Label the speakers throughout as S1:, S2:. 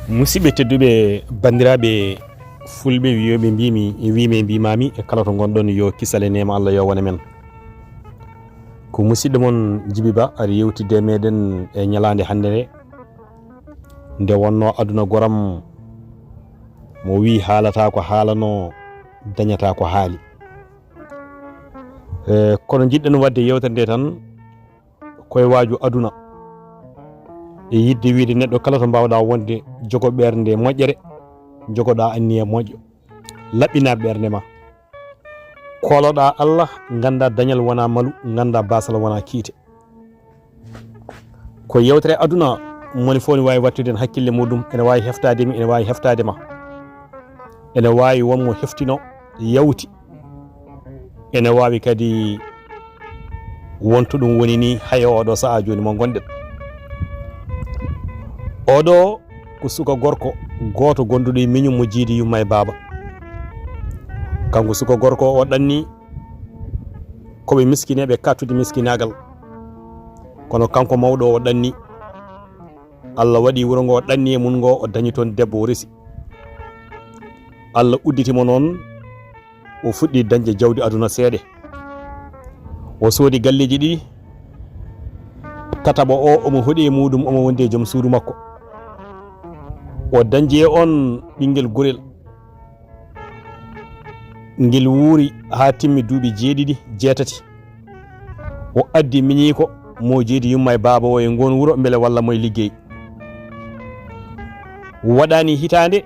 S1: musidɓe tedduɓe bandiraɓe fulɓe wiyoɓe mbimi wimi mbimami e kala to gonɗon yo kisale nema Allah yo wona men ko musidɗo mon Djiby Ba ari yewtidde meɗen e ñalande hande nde wonno aduna goram mo wi haalata ko haalano dañata ko haali kono jiɗɗen wadde yewtere nde tan koye waaju aduna e yidde wiide neɗɗo kala to mbawɗa wonde jogo ɓernde moƴƴere jogoɗa anniya moƴƴo laɓɓina ɓernde ma koloɗa Allah ganda dañal wona malu ganda basal wona kiite ko yewtere aduna moni fof ne wawi wattude en hakkille muɗum ene wawi heftademi ene wawi heftadema ene wawi wonmo heftino yawti ene wawi kadi wonto ɗum woni ni hay oɗo saaha joni mo gonɗen oɗo ko suka gorko goto gonduɗo e miñum mo jiidi yumma e baaba kanko suka gorko o ɗanni koɓe miskineɓe kattude miskinagal kono kanko mawɗo o ɗanni Allah waɗi wuro ngo ɗanni e mun ngo o dañi toon debbo o resi Allah udditimo noon o fuɗɗi dañde jawdi aduna seeɗe o soodi galleji ɗiɗi tataɓo o omo hoɗi e muɗum omo wondi e joom suudu makko o dañji e on ɓinguel gurel ngel wuuri ha timmi duuɓi jeetati o addi miñi ko mo jeedi yumma e baaba o e ngon wuro beele walla moye liggey waɗani hitande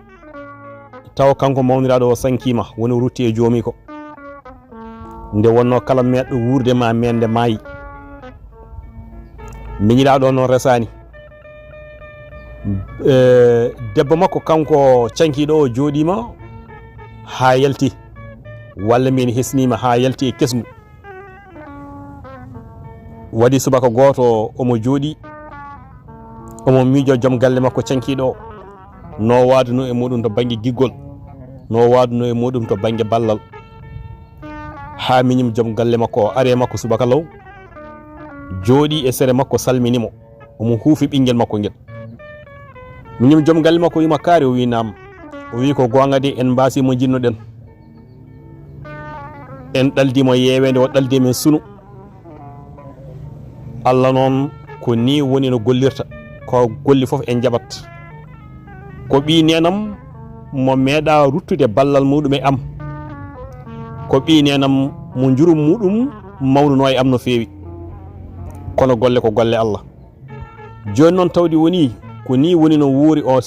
S1: taw kanko mawniraɗo o sankima woni rutti e joomi ko nde wonno kala meɗɗo wurde ma mende maayi miñiraɗo noon resani debbo makko kanko cankiɗo o jooɗima ha yalti walla min hesnima ha yalti e kesmu waɗi subaka goto omo jooɗi omo miijo joom galle makko cankiɗo o no waduno e muɗum to banggue giggol no waduno e muɗum to banggue ballal ha miñum joom galle makko o are makko subaka law jooɗi e sere makko salminimo omo huufi ɓinguel makko ngel miñum joom galle makko wima kaari o wi nam o wi ko gonga de en mbasimo jinnoɗen en ɗaldimo yewede o ɗaldi men sunu Allah noon ko ni woni no gollirta ko golli foof en jaɓat ko ɓi nenam mo meeɗa ruttude ballal muɗum e am ko ɓi nenam mo jurum muɗum mawnuno e am no feewi kono golle ko golle Allah joni noon tawdi woni ko ni woni no wuuri o